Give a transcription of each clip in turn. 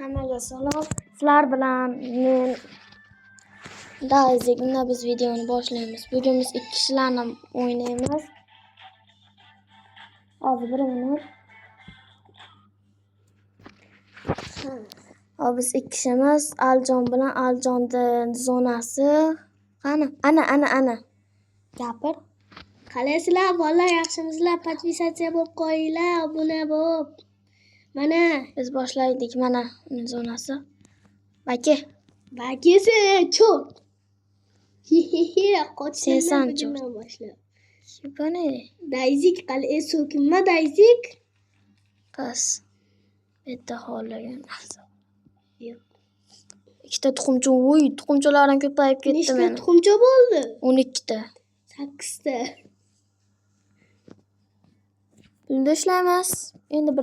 Hammaga salom. Sizlar bilan men Dazik. Unda biz videoni boshlaymiz. Bugun biz 2 kishilarni o'ynaymiz. Hozir 1 minut. Hozir biz 2 kishimiz. Aljon bilan Aljonning zonasi. Qani? Ana. Gapir. Qalaysizlar bolalar, yaxshimisizlar? Podpisatsiya bo'lib qo'yinglar, obuna bo'lib. Mana Biz boshlaydik. Mana uning zonasi. Baki. bagisi cho'k. Sensan cho'k. Qochsanlar boshlab. Shibani. Dayzik qalay so'kinma Dayzik. Qas. Bitta xohlagan narsa. Yo'q. Ikkita tuxumcha, tuxumchalarim ko'payib ketdi Nechta meni. tuxumcha bo'ldi? 12 ta. 8 ta. Pulda ishlaymiz. Endi $1.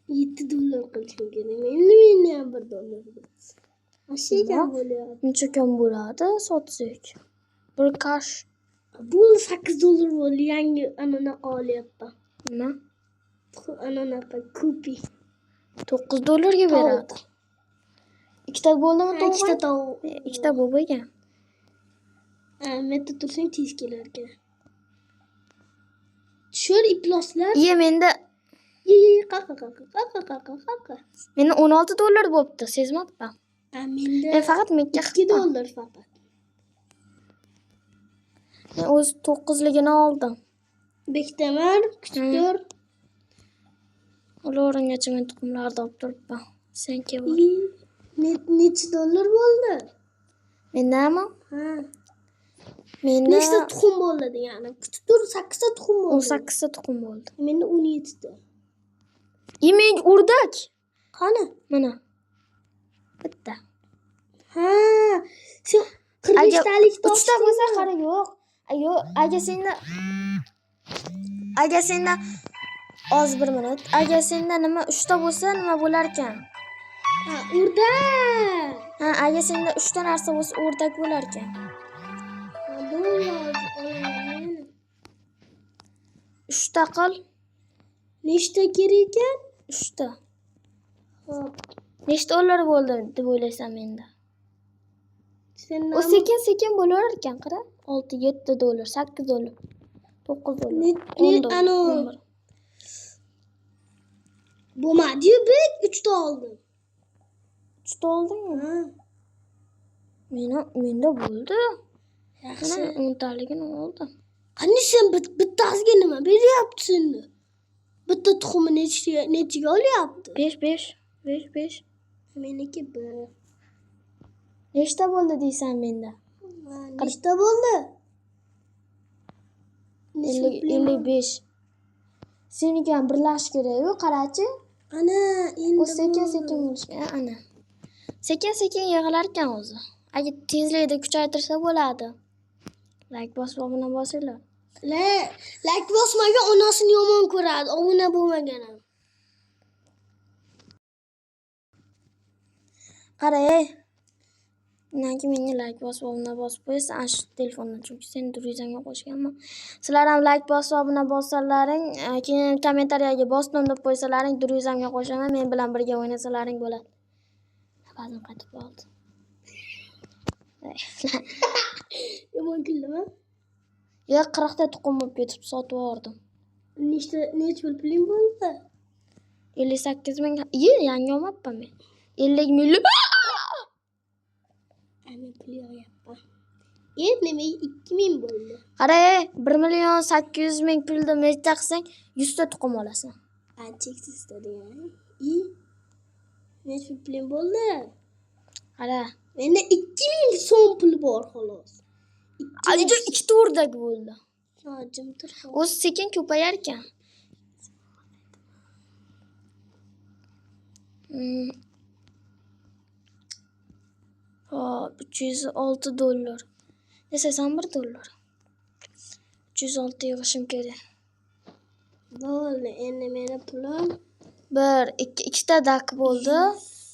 $7 qilishim kerak. Meni ham $1. Ashigam bo'lyapti. Necha kam bo'ladi sotsak? Bir kash. Bu $8 bo'ldi. Yangi anaqa olyapti. Nima? Anaqa kupi. $9 ga beradi. Ikkita bo'ldimi to'g'ri? Ikkita tovuq. Ikkita bo'lgan. Menda tursang tez kelarkan. Tushir iploslar. Iye menda Qaqa. meni $16 bo'libdi, sezmabman. Menda Men faqat mekka $2 faqat. Men o'z 9ligini oldim. Bektemir, kuchuklar. Ulargacha men tuxumlarni olib turibman. Sen kelib. Necha dollar bo'ldi? Mendami? Ha. Menda Nechta tuxum bo'ldi degani? Kuchuklar 8 ta tuxum bo'ldi. 18 ta tuxum bo'ldi. Menda 17 ta. Men urdak. Qani? Mana. Bitta. Ha. Sen 45 talik 3 ta bo'lsa qara yo'q. Agar senda oz 1 minut. Agar senda nima 3 ta bo'lsa nima bo'lar ekan? Ha, urda. Ha, agar senda 3 ta narsa bo'lsa o'rdak bo'lar ekan. Bo'ladi. 3 ta qil. Nechta kerak ekan? 3 ta. Xo'p. Nechta dollar bo'ldi deb o'ylaysan menda? Sen O sekin bo'lar ekan, qara. 6, $7, $8, $9, $10. Bo'lmadi-yu, bek 3 ta oldim. 3 ta oldingmi? Ha. Menda bo'ldi. Yaxshi. Mana 10 taligini oldim. Qani sen bittasiga nima beryapsan? Bitta tuxumni nechiga olyapti? 5. Meniki 1. Nechta bo'ldi deysan menda? Nechta bo'ldi? 55. Seniki ham birlash kerak-ku, qarachi. Ana, endi O sekin bo'lishgan, ana. Sekin yig'ilar ekan o'zi. Agar tezlikni kuchaytirsa bo'ladi. Like bosib obuna bosinglar. Like bosmagan onasini yomon ko'radi, obuna bo'lmagan ham. Qara, Nanki menga like bosib obuna bosib qo'ysan, ana shu telefondan, chunki seni durizamga qo'shganman. Sizlar ham like bosib obuna bossalaring, keyin kommentariyaga bosdim deb qo'ysalaring, durizamga qo'shaman, men bilan birga o'ynasalaring bo'ladi. Ba'zan qaytib qoldi. Yomon kuldimi? Yo'q, 40 ta tuxum olib ketib sotib yubordim. Nech pul puling bo'ldi? 58 ming. Yangi olmabman men. 50 million. Ana pul yo'qyapman. Endi men 2000 bo'ldi. Qara, 1,800,000 pulni mechta qilsang 100 ta tuxum olasan. Cheksiz degani. Nech pul puling bo'ldi? Qara. Menda 2000 so'm pul bor xolos. Alijo 2 ta o'rdak bo'ldi. Jim tur. O'zi sekin ko'payar ekan. Hop, $306. Desasan $1. 306 yig'ishim kerak. Bo'ldi, endi meni pulim 1, 2, 2 ta dak bo'ldi.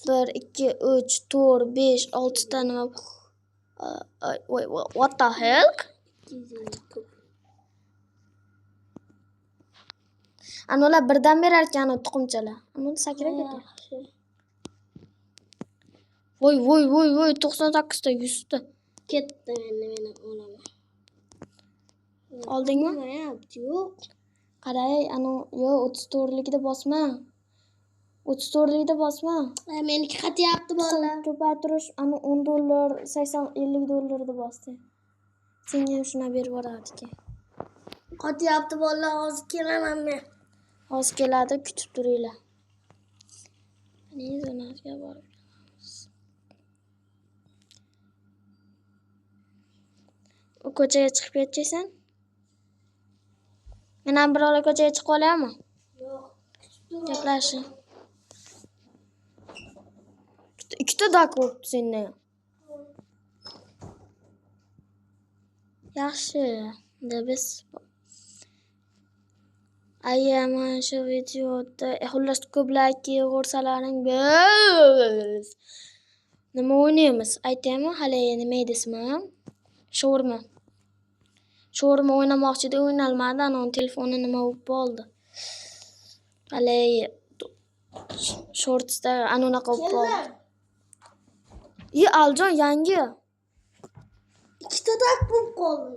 1, 2, 3, 4, 5, 6 ta nima? What the hell? Anolar birdan berar ekan tuxumchalar. Ana sakrab ketdi. Yaxshi. Voy 98 ta 100 ta. Ketdi endi meni olaman. Oldingmi? Yo'q. Qaray, ana yo 34likda bosma. 34likda bosma. Meniki qatyapti bolalar. Ko'paytirish ana 10 dollar, 80 50 dollarda bosdi. Senga ham shuna berib yuboradi-ki. Qatyapti bolalar, hozir kelaman men. Hozir keladi, kutib turinglar. Mana zonasiga borib. U ko'chaga chiqib ketchaysan? Men ham birola ko'chaga chiqib olayapman. Yo'q. Gaplashing. Ikkita dak bo'libdi senda. Yaxshi. Biz mana shu videoda xullas ko'p layk yig'ursalaring biz nima o'ynaymiz? Aytaymi, hali nima deysizmi? Sho'rma o'ynamoqchi edi, o'ynalmadi. Ana telefoni nima bo'lib qoldi. Hali shortsda anaqa bo'lib qoldi. Aljon yangi. Ikkita dak bo'lib qoldi.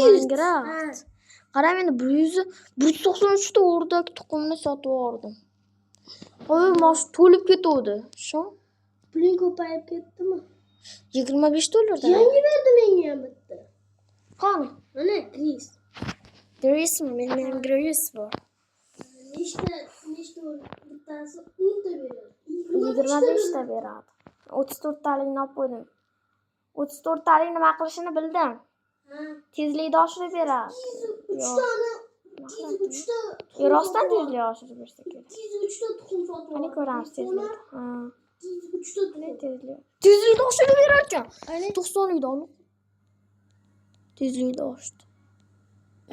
Minecraft. Qara, men 193 ta o'rdak tuxumni sotib oldim. Qo'y mosh to'lib ketdi. Shu. Puling ko'payib ketdimi? 25 dollardan. Yangi berdi menga ham bitta. Qani? Mana Gris. Grismi? Men Gris bor. Nechta bittasi 10 ta beradi. 25 ta beradi. 34 talikni olib qo'ydim. 34 talik nima qilishini bildim. Tezlikni oshirib beradi. 3 tani 3 ta. Rostdan tezlik oshirib bersa kerak. 3 ta tuxum sotib Qani ko'ramiz tezlik. 3 ta tuxum. Tezlikni oshirib berar ekan. 90likda ol. Tezlikni oshirdi.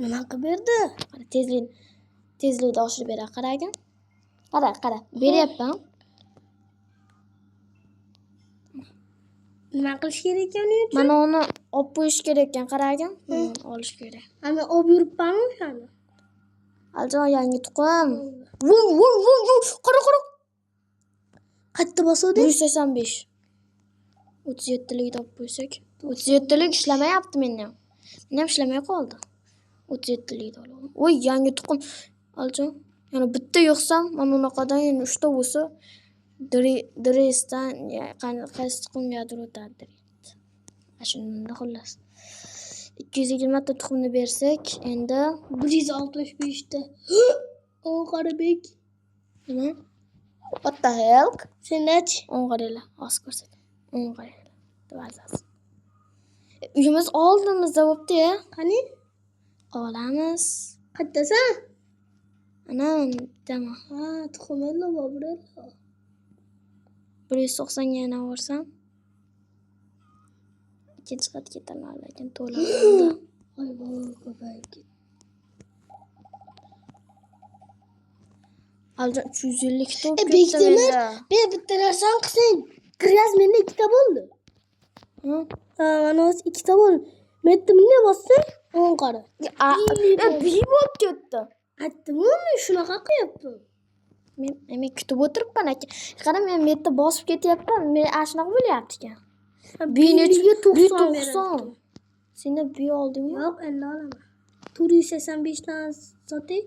Nima qilib berdi? Qara, tezlikni oshirib berar, qaragin. Qara, beryapman. Nima qilish kerak ekan uni? Mana uni olib qo'yish kerak ekan, qaragin. Olish kerak. Ana olib yuribmanmi o'shani? Aljon yangi tuxum. Voy, qara. Qayerda bosadi? 185. 37likni olib qo'ysak. 37lik ishlamayapti menda. Men ham ishlamay qoldi. 37likni olaman. Voy, yangi tuxum. Aljon, yana bitta yo'qsam, mana unaqadan yana 3 ta bo'lsa, Dresdan qaysi tuxumgadir o'tadi. Shunda xullas. 220 ta tuxumni bersak, endi 165 ta. O Qarabek. Nima? What the hell? Senach? 10 qaranglar, hozir ko'rsataman. 10 qaranglar. Vazasi. Uyimiz oldimizda bo'pti-ya. Qani? Olamiz. Qayerdasan? Ana, bittami? Tuxumlar bor. 190 ga yana borsam. Ikkinchi qat ketaman, lekin to'lib. Voy, ko'payib ketdi. Aljon 350 ta ketdi menda. Men bitta narsani qilsang, gryaz menda 2 ta bo'ldi. Mana o'zi 2 ta bo'ldi. Menda bunday bossang, 10 qara. Bi bo'lib ketdi. Aytdim-ku, men shunaqa qilyapman. Men kutib o'tiribman aka. Qara, men yerda bosib ketyapman. Men shunaqa bo'lyapti ekan. Biniga 90. Senda bi oldingmi? Yo'q, endi olaman. 485 dan sotay.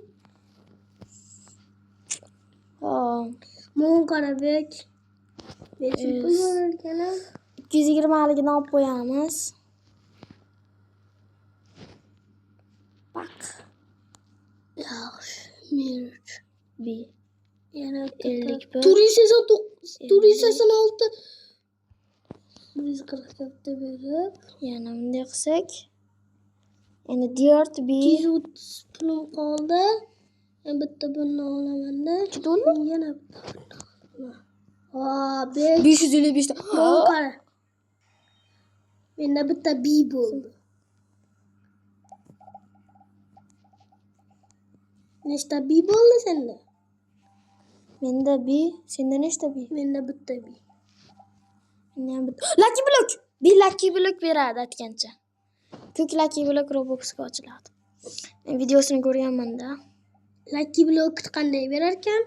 Mon Qarabek. Necha pul bo'larkan? 220 ligini olib qo'yamiz. Bak. Yaxshi. Men bi. Yana 51. 486. 140 ta berib, yana bunday qilsak, endi dirt bi 230 pulim qoldi. Bitta bunni olaman-da. Yana 555 ta. Qara. Menda bitta bi bo'ldi. Nechta bi bo'ldi senda? Menda bi, senda nechta bi? Menda bitta bi. Lucky block. Bir lucky block beradi aytgancha. Ko'k lucky block Robloxga ochiladi. Videosini ko'rganman-da. Lucky Block qanday berar ekan?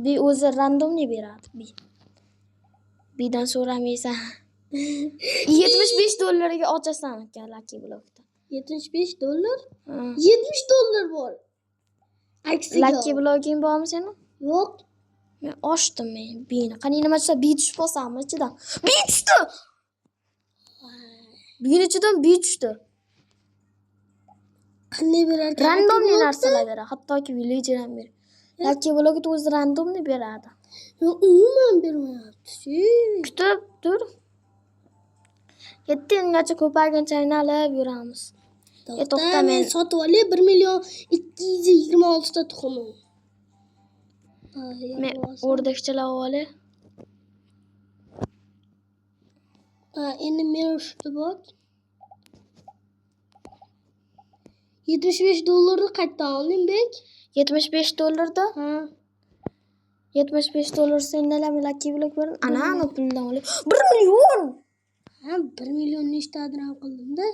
Bi o'zi randomli beradi. Bidan so'ramaysan. $75 ga ochasan ekan Lucky Blockda. $75? Ha. $70 bor. Aksiga. Lucky Block'ing bormi sening? Yo'q. Men ochdim bini. Qani nima desa bi tushib qolsammi ichidan? Bi tushdi. Bini ichidan bi tushdi. Qanday berar ekan? Randomli narsalar beradi. Hattoki villager ham beradi. Lucky Block'da o'zi randomli beradi. Umuman bermayapti. Kutib tur. 7 yilgacha ko'payguncha aylab yuramiz. To'xta, men sotib olay 1.226 ta tuxumim. Men o'rdakchalar olay. Endi men ushbu bot $75 ni qayerdan olding bek? $75 da? Ha. $75 sendalarmi Lucky Block berdin? Ana puldan olay. 1 million. Ha, 1 million nechta adram qildim-da.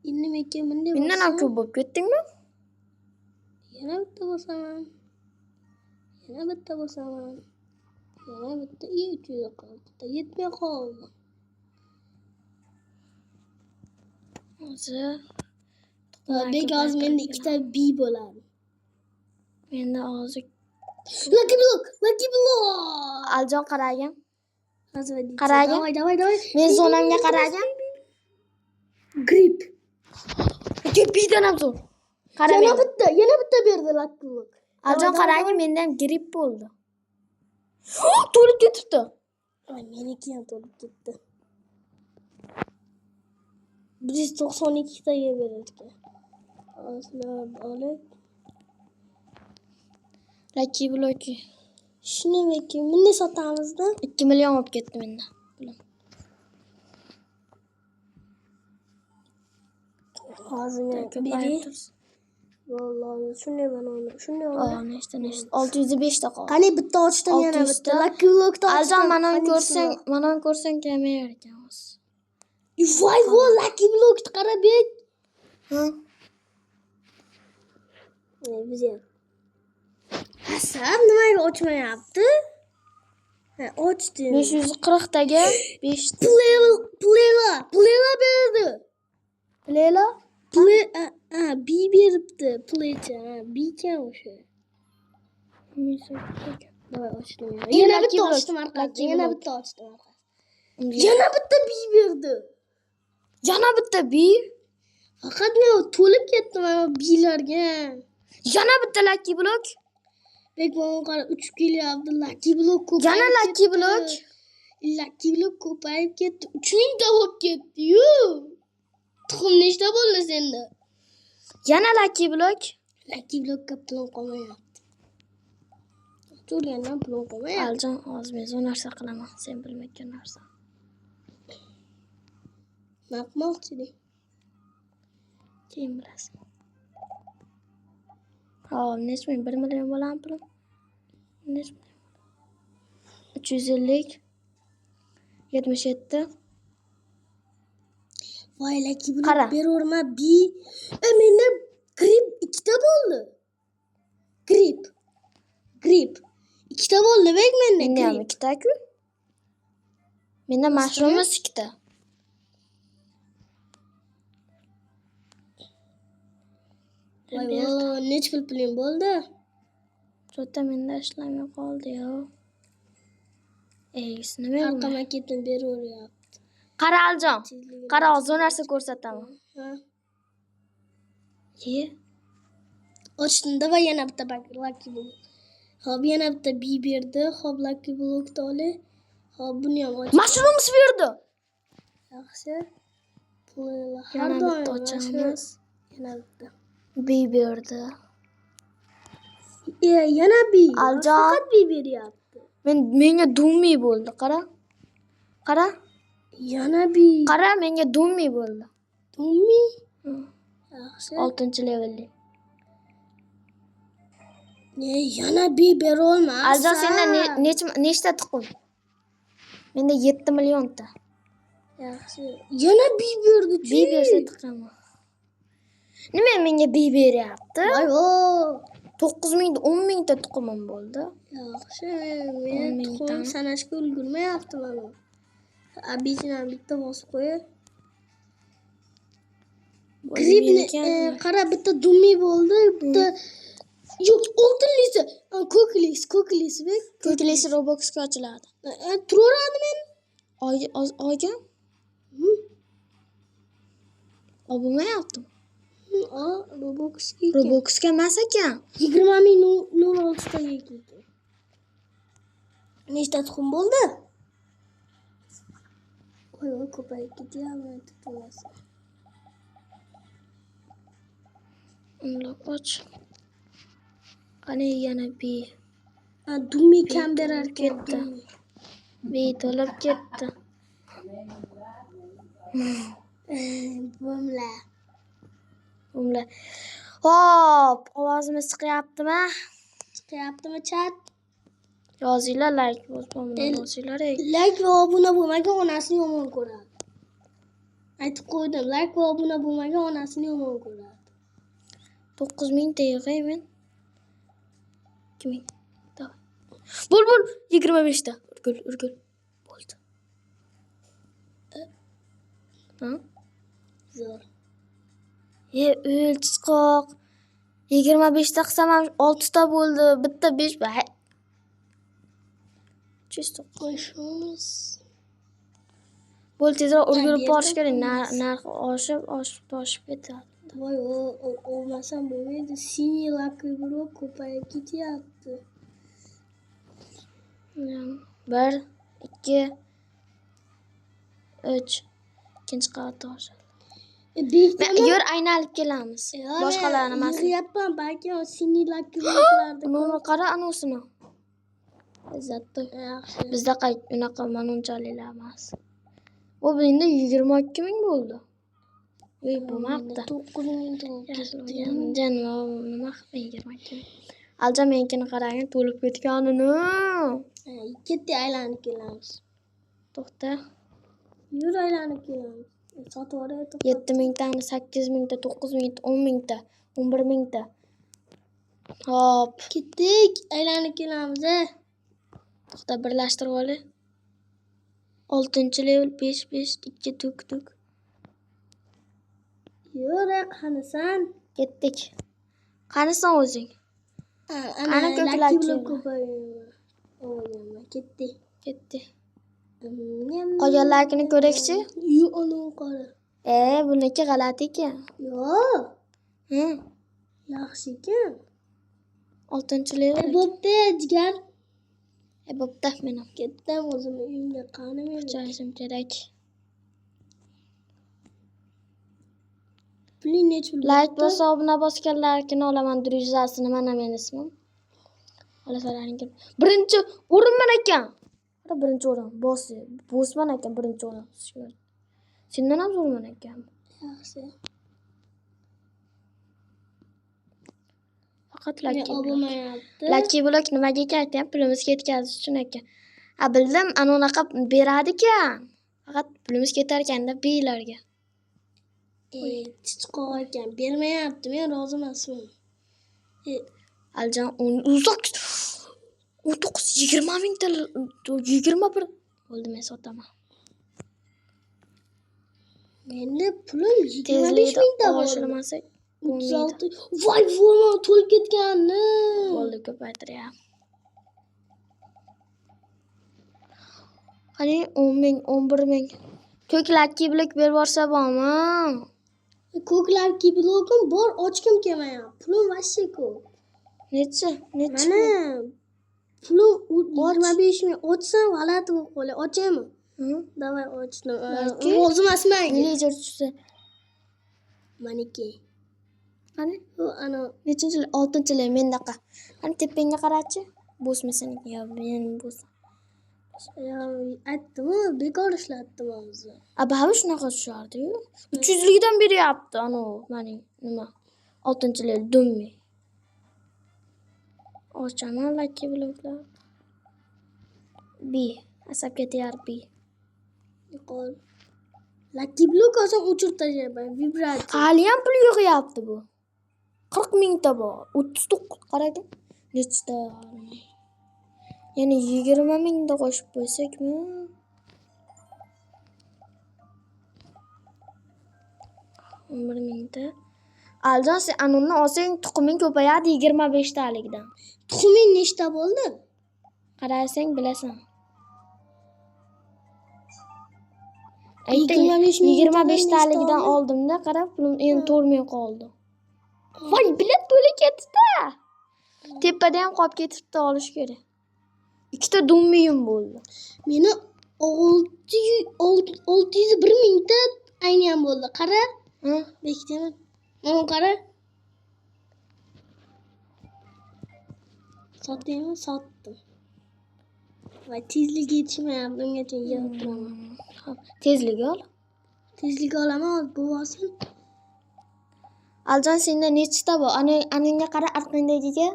Endi menga bunday Mendan ham ko'p bo'lib ketdingmi? Yana bitta bosaman. Yana bitta bosaman. Yana bitta 300 qoldi. Yetmay qoldi. Hozir Bek hozir menda ikkita B bo'ladi. menda hozir Lucky Block. Aljon qaragin. Hozir Qaragin. Davay. Men zonamga qaragin. Grip. Bidan ham zo'r. Qara Yana men. bitta berdi Lucky Block. Aljon qaragin, menda ham gripp bo'ldi. To'lib ketibdi. Meniki ham to'lib ketdi. 192 taga berilgan. Aslab olib. Lucky Block Shuningdek, bunday sotamizda 2 million olib ketdi menda. hozir beri. Vallahi shunday mana shunday Oh, nechta. 605 ta qoldi. Qani bitta ochdim yana 600 bitta. ta. Lucky Block'da Aljon mana ko'rsang kamayar ekan hozir. Voy, Lucky Block'ni qara bek. Ha? Bizga. Hasan nimaga ochmayapti? Ha, ochdim. 540 taga 5 ta. Playla berdi. Lela? B beribdi. Playcha. B kan o'sha. Voy, ochdim. Yana bitta ochdim arkadaşlar. Yana bitta ochdim arkadaşlar. Yana bitta B berdi. Yana bitta B. Faqat men to'lib ketdim mana B'larga. Yana bitta Lucky Block. Bek bana qara 3 kelyapti. Lucky Block ko'payib Yana Lucky Block. Lucky Block ko'payib ketdi. 3000 ta bo'lib ketdi-yu. Tuxum nechta bo'ldi senda? Yana Lucky Block. Lucky Blockka pulim qolmayapti. To'lgandan pulim qolmayapti. Aljon, hozir men zo'r narsa qilaman. Sen bilmayotgan narsa. Nima qilmoqchiding? Keyin bilasan. Hop, necha ming? 1 million bo'ladimi pulim? Necha ming? 350 77. Voy, Lucky Qara. Block beraverma B. Menda grip 2 ta bo'ldi. Grip. 2 ta bo'ldi bek menda. Menda ham 2 ta-ku. Menda mushroomimiz 2 ta. Voy, necha pulim bo'ldi? To'ta menda ishlamay qoldi-yu. Nima bu? Arqama ketib beraveryapti. Qara Aljon. Qara, zo'r narsa ko'rsataman. Ha. Ye. Ochdim va yana bitta Lucky Block. Hop, yana bitta B berdi. Hop, Lucky Blockni olay. Hop, buni ham och. Mushrooms berdi. Yaxshi. Pullar har Yana doim bitta ochamiz. Yana bitta. B berdi. Yana B. Aljon. Faqat B beryapti. Menga dummi bo'ldi, qara. Qara. Yana B. Qara, menga dummi bo'ldi. Dummi? Yaxshi. 6-levelli. Yana B bera olmas. Aljon, senda nechta tuxum? Menda 7 million ta. Yaxshi. Yana B berdi. B bersa tuxum. Nima menga B beryapti? Voy o. 9.000 da 10.000 ta tuxumim bo'ldi. Yaxshi, 10 men mingtami? tuxum sanashga ulgurmayaptim mana. Abijdan bitta bosib qo'yib. Gribni qara bitta dummi bo'ldi, bitta yo'q, oltinlisi, ko'klisi bek. Ko'klesi Robloxga ochiladi. Turaveradi men. Oyga? Obulmayaptim. Robloxga emas ekan. 20.006 taga ekan. Nechta tuxum bo'ldi? Voy, ko'payib ketyapti tuxumasi. Unloq och. Qani yana B. Dummi kam berar Ketdi. B to'lib ketdi. Bo'mla. Hop, ovozimiz chiqyaptimi? Chiqyaptimi chat? Yozinglar, like bosmamni yozinglar. Like va obuna bo'lmagan onasini yomon ko'radi. Aytib qo'ydim, like va obuna bo'lmagan onasini yomon ko'radi. 9.000 ta yig'ayman. 2.000. Davay. Bul 25 ta. Urgul. Bo'ldi. Ha? Zo'r. Chiqoq. 25 ta qilsam ham 6 ta bo'ldi. Bitta 5 ba. Chisto Qo'yishimiz. Bo'ldi, tezroq urgulib borish kerak. Narxi oshib ketadi. Voy, olmasam bo'lmaydi. Siniy lakibro ko'payib ketyapti. 1 2 3 ikkinchi qavatda oshadi. Yur aynalib kelamiz. Boshqalarni emas. Yig'yapman, balki siniy lakibrolarni. Buni qara anosini. Izzatda. Yaxshi. Bizda unaqa manunchaliklar emas. Bu endi 22.000 bo'ldi. Voy, bo'lmabdi. 9.000 bo'ldi. Janom, nima qilib 22.000? Alja menikini qarang, to'lib ketganini. Ketdi, aylanib kelamiz. To'xta. Yur, aylanib kelamiz. Sotib yuboraylik. 7.000 tani, 8.000 ta, 9.000 ta, 10.000 ta, 11.000 ta. Hop, Ketdik, aylanib kelamiz. to'xta, birlashtirib oling. 6-level 5 2 tuk. Yur, qanisan? Ketdik. Qanisan o'zing? Ana ko'klar Ketdi. Qolganlarni ko'rakchi. Yo'q, uni qara. Buniki g'alati ekan. Yo'q, Ha, yaxshi ekan. 6-level. Bo'pti, jigar. Bo'pti, men ham Ketdim o'zim uyimga. Qani men. ketishim kerak. Puli nech pul? Like bosib, obuna bosganlarni olaman. Druzasini mana men ismim. Olasalaring. Birinchi o'rinman ekan. Qara, birinchi o'rin. Bosman ekan birinchi o'rin. Sendan ham zo'rman ekan. Yaxshi. Faqat Men Lucky olmayapti. Lucky Block nimaga ketyapti? Pulimiz ketkazish uchun ekan. Bildim, anaqa beradi ekan. Faqat pulimiz ketar ekanda biylarga. Chiqoq ekan, bermayapti. Men rozi emasman. Aljan 19-20 ta 21 bo'ldi, men sotaman. Menda pulim 25 Tezlikda mingta bor. oshirmasak 36. Voy, voy, to'lib ketganni. bo'ldi, ko'paytiryapti. Qani 10.000, 11.000. Ko'k Lucky Block berib yuborsa bormi? Ko'klar kiblogim bor, ochkim kelmayapti. Pulim vashsi ko'p. Necha? Mana pulim 25 ming. Ochsam g'alati bo'lib qoladi. Ochaymi? Davay, ochdim. Rozi emasman. Villager tushsa. Maniki. Qani? Ana Nechinchi? 6-level mendaqa. Qani tepangga qarachi. Bo'smisan? Yo, men bo's. aytdim-ku, bekor ishlatdim o'zi. Abavi shunaqa tushardi-yu. 300likdan beryapti mana nima? 6-level dummi. Ochaman Lucky Blocklar. B. Asab ketyapti B. Yo'qol. Lucky Block olsam o'chirib tashlayman. Vibratsiya. Haliyam pul yig'yapti bu. 40 mingta bor. 39 qarang. Nechta? Yana 20 mingta qo'shib qo'ysakmi? bir mingta. Aljon, sen anonni olsang tuxuming ko'payadi 25 talikdan. Tuxuming nechta bo'ldi? Qarasang bilasan. 25 taligidan oldimda, qarab, pulim endi to'lmay qoldi. Voy, bilet to'la ketdi-da. Tepada ham qolib ketibdi, olish kerak. Ikkita dummiyim bo'ldi. Meni 601 mingta ayniyam bo'ldi. Qara. Bekitaman. Mana qara. Sotdingmi? Sotdim. Va tezlik yetishmayapti, ungacha yig'ib turaman. Tezlik ol. Tezlik olaman, bo'lsin. Aljon, senda nechta bor? Aningga qara, arqandagiga.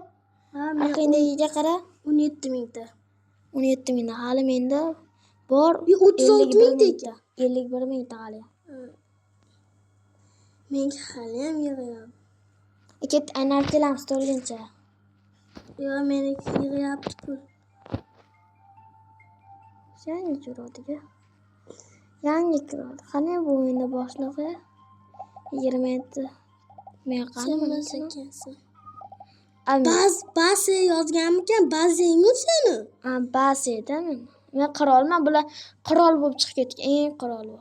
Arqandagiga qara. 17 mingta. 17 mingta. Hali menda bor 36 mingta. 51 mingta hali. Menga hali ham yig'yapti. Ket, aynar kelamiz to'lguncha. Yo, meniki yig'yapti pul. Yangi kiradi-ku. Yangi kiradi. Qani bu endi boshlig'i 27. Men qanaqa? Ba'zi yozganmikan? Ba'zingmi seni? Ba'zida men qirolman, bular qirol bo'lib chiqib ketgan, eng qirol bu.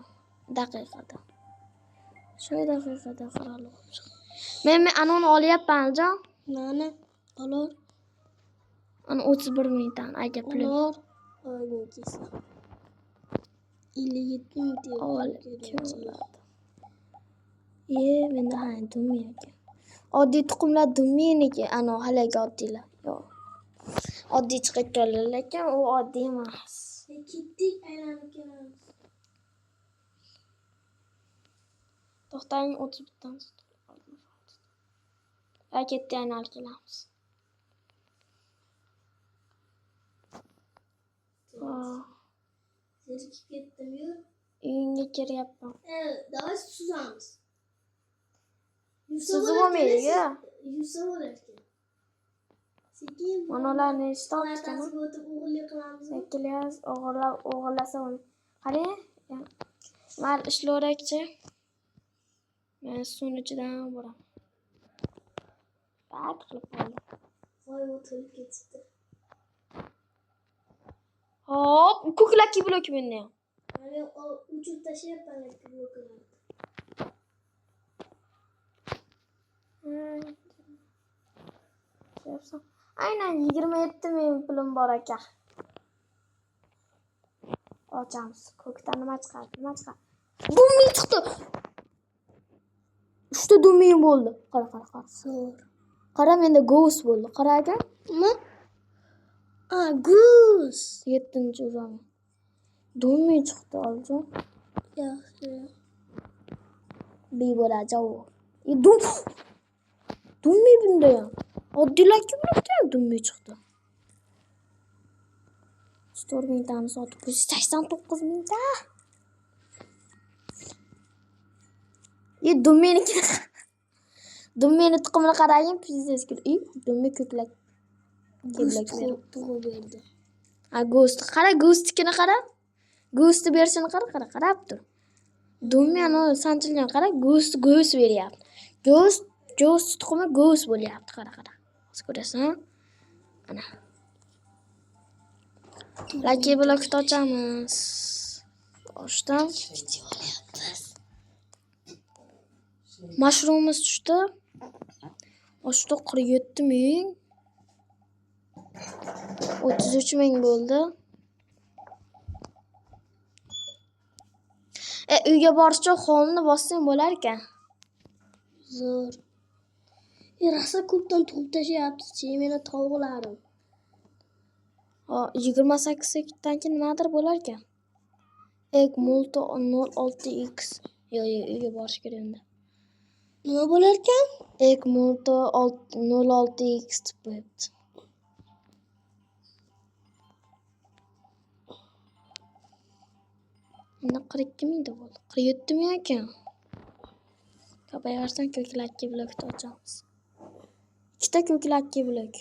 Daqiqada. Shu daqiqada qirol bo'lib chiqdi. Men anoni olyapman, Aljon. Mana, olor. Ana 31 mingdan aka pulim. Olor. Oyningisi. 57 mingta. Menda ham dummi ekan. Oddiy tuxumlar dumminiki, ana haligi oddiylar. Yo'q. Oddiy chiqib qoladi, lekin u oddiy emas. Ketdik, aylanib kelamiz. To'xtang, 31 dan. Ketdi, aylanib kelamiz. Zerikib ketdim-yu. Uyingga kiryapman. Davay suzamiz. Suzib olmaydi-ku. Yusuf bo'larkan. Sekin mana ularni eshitib ekan. O'g'irlik qilamizmi? Ikkilias o'g'irlasa bo'lmaydi. Qarang, mal ishlayverakchi. Men suvni ichidan boraman. Bak qilib qoldi. Voy, o'tirib ketibdi. Hop, ko'klaki blok menda ham. Men uchib tashlayapman bloklarni. Aynan 27 ming pulim bor aka. Ochamiz. Ko'kdan nima chiqadi? Dummi chiqdi. 3 ta dummi bo'ldi. Qara. Zo'r. Qara, menda ghost bo'ldi. Qara aka. Nima? Goose. 7-o'ram. Dummi chiqdi, Aljon. Yaxshi. Bir bo'lajaq. Dummi bunda ham. Oddiylarga blokda ham dummi chiqdi. 4 mingtani sotib qo'ysa 89 mingta. Dummeniki. Dummeni tuxumini qarang, pizza kilo. Dummi ko'klak. Tug'ib berdi. Ghost. Qara, ghostnikini qara. Ghost berishini qarab tur. Dummi ana sanchilgan qara, ghost beryapti. Ghost tuxumi ghost bo'lyapti, qara. Ko'rasan? Ana. Lucky Block'ni ochamiz. Boshdan video olyapmiz. Mushroomimiz tushdi. Oshda 47 ming. 33 ming bo'ldi. Uyga borishcha holni bossang bo'lar ekan. Zo'r. Rosa ko'pdan tug'ib tashlayapti-chi, meni tovuqlarim. 28 sekunddan keyin nimadir bo'lar ekan. Egg multi 06x. Yo'q, uyga borish kerak unda. Nima bo'lar ekan? Egg multi 06x deb qo'yibdi. Endi 42 mingda bo'ldi. 47 ming ekan. Ko'payarsan ko'klatki blokni ochamiz. Ikkita ko'klatki blok.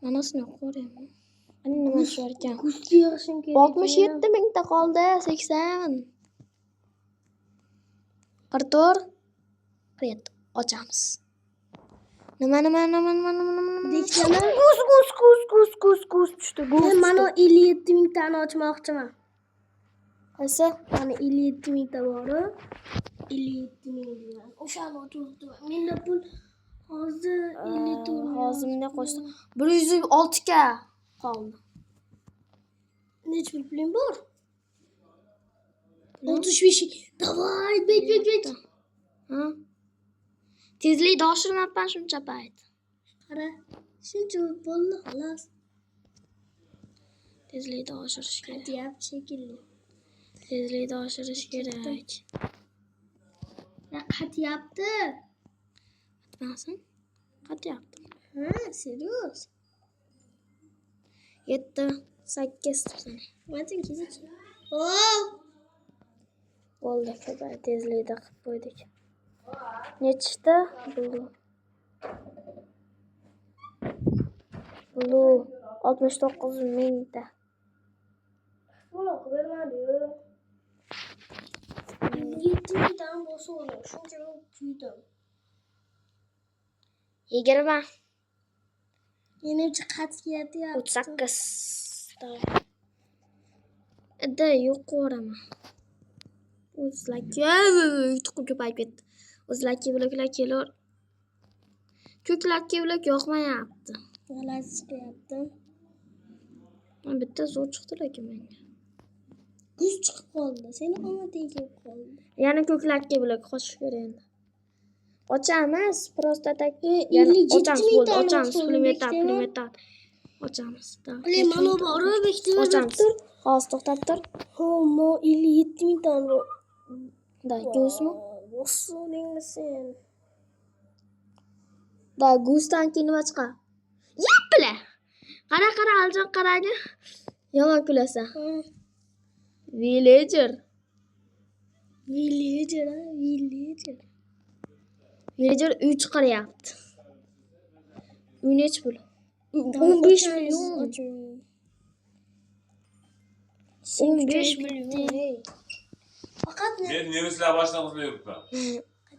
Manasini ko'raymi? Ana nima ishlar ekan? Kuzga yig'ishim kerak. 67 mingta qoldi, 80. 44. 47 ochamiz. Nima? Deksana. Gus tushdi. Men mana 57 mingtani ochmoqchiman. Qaysi? Mana 57 mingta bor. 57 ming degan. O'shani ochmoqchiman. Menda pul hozir 54 ming. Hozir bunday qo'shdim. 106 ga qoldi. Necha puling bor? 35. Davay, bet. Ha? Tezlikni oshirmabman shuncha payt. Qara. Shuncha bo'ldi xolos. Tezlikni oshirish kerak. Deyapti shekilli. Tezlikni oshirish kerak. Ya qatyapti. Qatmasin? Qatyapti. Ha, serios. 7, 8 sana. Matin kezik. Oh! Bo'ldi, ko'pay tezlikda qilib qo'ydik. Nechta? Bu 69 mingta. Mana ko'rmadi-yu. 7 mingdan bo'lsa, shuncha kuydim. 20. Menimcha qat'iyati 38. Da yuqorimi? O'zlaki ko'payib ketdi. O'zlaki bloklar kelur. Ko'klatki blok yoqmayapti. G'alati chiqyapti. Bitta zo'r chiqdi lekin menga. Kuz chiqib qoldi. Seni omading kelib qoldi. Yana ko'klatki blok qo'shish kerak endi. Ochamiz, prosta tak. 57 Ochamiz, bo'ldi, ochamiz. Pulim yetadi. Ochamiz. Ular mana bor, bekitib Ochamiz. Hozir to'xtab tur. Ha, mo 57 mingdan. Da, go'smi? Bo'soningmi sen? Da, go'sdan keyin nima chiqadi? Yepla. Qara, aljon qaragi. Yomon kulasan. Villager. Villager 3 chiqaryapti. Uy nech pul? 15 million. 15 million. Faqat Men nemislar boshlig'ini yuribman.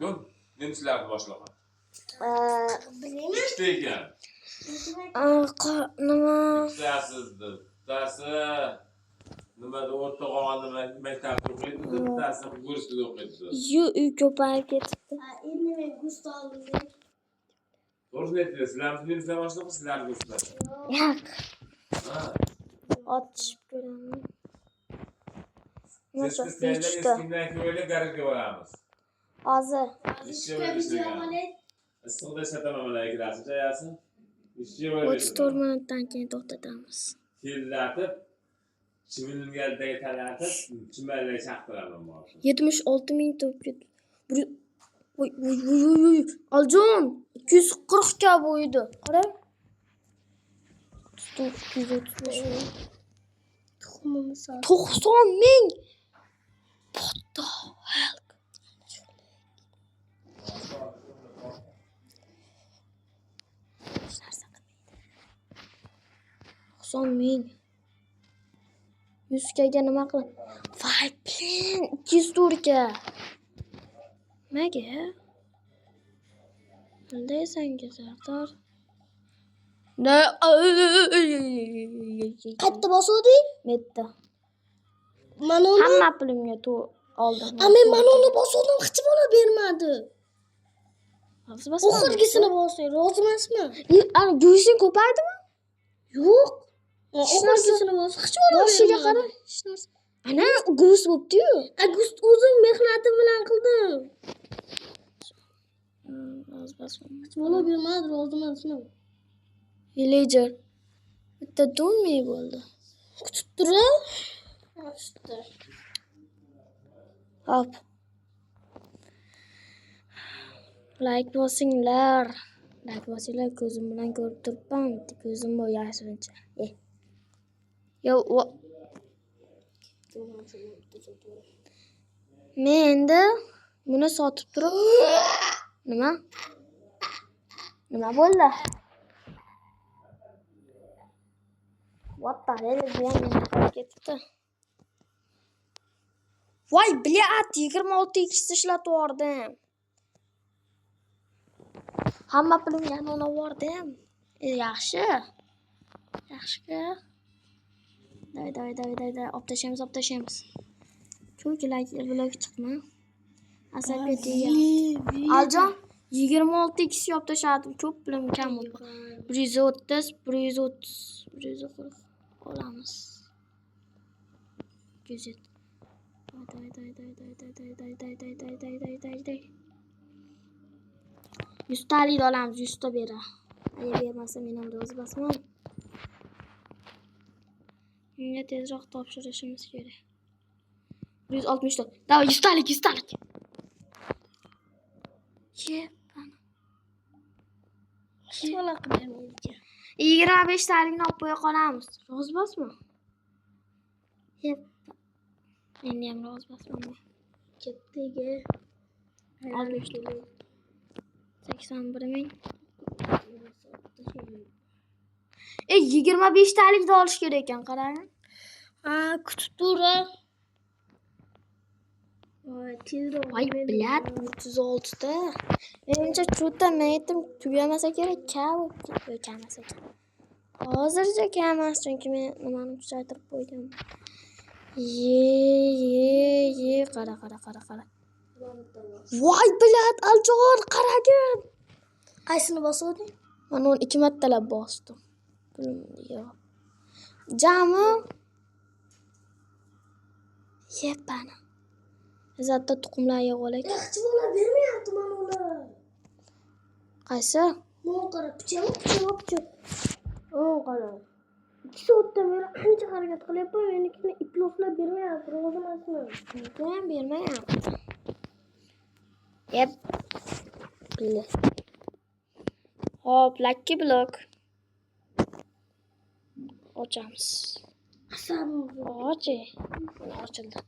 Ko'p nemislarni boshlig'i. bilmayman. Ikkita ekan. Nima? Bittasi nimada o'rta qolganda maktabda o'qiydi, bittasi gursida o'qiydi. Uy ko'payib ketibdi. Endi men gust oldim. To'g'risini aytdingiz, sizlarni nemislar boshlig'i, sizlarni gurslar. Yo'q. Ha. Ochib ko'raman. Siz eskimdan ko'ylak garajga boramiz. Hozir. Issiqda ishlataman mana kirasini chayasin. 34 minutdan keyin to'xtatamiz. Kellatib, chivingaldaga talatib, chimalga chaqtiraman boshini. 76 ming to'p ketdi. Voy. Aljon 240 ga bo'ydi. Qarang. 235 ming. Tuxumimiz sog'. 90 ming. What the hell? Son ming. 100 ga nima qilib? Voy, plin 204 ga. Nimaga? Qanday senga Sardor? Ne? Qayerda bosuvding? Metta. Mana uni. Hamma pulimga oldim. Men mana uni bosuvdim, hech bola bermadi. Hozir bas. Oxirgisini bosing, rozi emasman. Ana go'shing ko'paydimi? Yo'q. Oxirgisini bos, hech bola Boshiga qara. Hech narsa. Ana go'sh bo'pti-yu. Agust o'zim mehnatim bilan qildim. Hozir bas. Hech bola bermadi, rozi emasman. Villager. Bitta do'mmi bo'ldi. Kutib turib. Ochdi. Hop. Like bosinglar. Like bosinglar, ko'zim bilan ko'rib turibman. Ko'zim bu yashirincha. Yo, Men endi buni sotib turib nima? Nima bo'ldi? What the hell? Bu ham meni qolib ketibdi. Voy, blyat, 26 x ishlatib yubordim. Hamma pulimni yana olib yubordim. Yaxshi. Yaxshi. Day. Obtashamiz. Cho'kilak blok chiqma. Asabga tegadi. Aljon 26 x olib tashladim. Ko'p pulim kam bo'ldi. 130, 140 olamiz. Güzel. Day. 100 talik olamiz, 100 ta bera. Agar bermasa men ham rozi basman. Unga tezroq topshirishimiz kerak. 160 ta. Davay 100 talik. Yepana. So'la qilmaydi. 25 talikni olib qo'ya qolamiz. Rozi basman. Yep. Endi ham rozi basman. Ketdigi. 81 ming. 25 talikni olish kerak ekan, qarang. Kutib tura. Voy, tezroq. Voy, blyat, 36 ta. Menimcha cho'ta metim tugamasa kerak, kamasa kerak. Hozircha kamas, chunki men nimani kuchaytirib qo'ydim. Ye, qara. Voy, blyat, Aljon, qaragin. Qaysini bosding? Mana 2 martalab bosdim. Yo'q. Jami yepana. Izzatda tuxumlar yeb olay. Yaxshi bola bermayapti mana ular. Qaysi? Mana qara, pichoq. Oh, qara. 2 soatdan beri qancha harakat qilyapman, menikini iploflab bermayapti, rozi emasman. Menga ham bermayapti. Yep. Bile. Hop, lucky block. Ochamiz. Asabim. Ochi. Mana ochildi.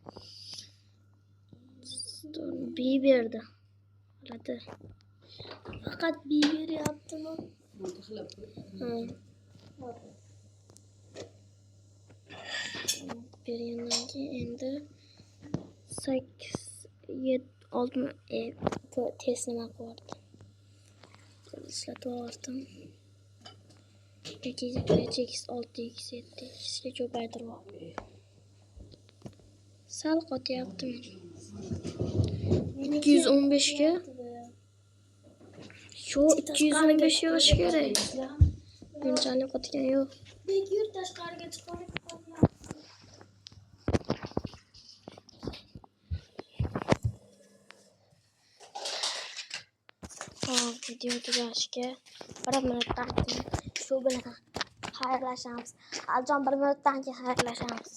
B berdi. Qaradi. Faqat B beryaptimi? Bergandan keyin endi 8 7 6 test nima qilyapti? Ishlatib yubordim. 2x 6x 7x ga ko'paytirib yubordim. Sal qotyapti meni. 215 ga. Shu 215 yosh kerak. Bunchalik qotgan yo'q. Bekir tashqariga chiqarib video tugashga 1 minutdan keyin shu bilan xayrlashamiz. Aljon 1 minutdan keyin xayrlashamiz.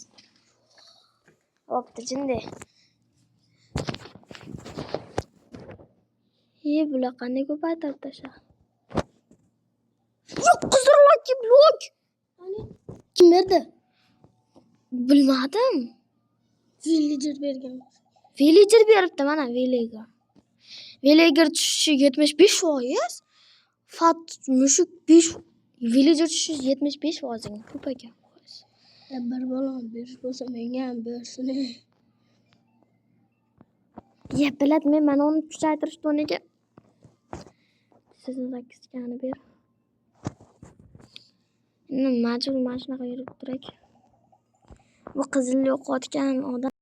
Bo'pti, jindi. Bular qanday ko'paytirib tashladi? Yo'q, qizil lucky block. kim berdi? Bilmadim. Villager bergan. Villager beribdi, mana Villager. Villager tushishi 75%. Fat mushuk 5. Villager tushishi 75%. Ko'p ekan. Bir balon berish bo'lsa menga ham bersin. Bilad, men mana uni kuchaytirish o'rniga sizni 8 gani ber. Endi majbur mana shunaqa yurib turak. Bu qizil yo'qotgan odam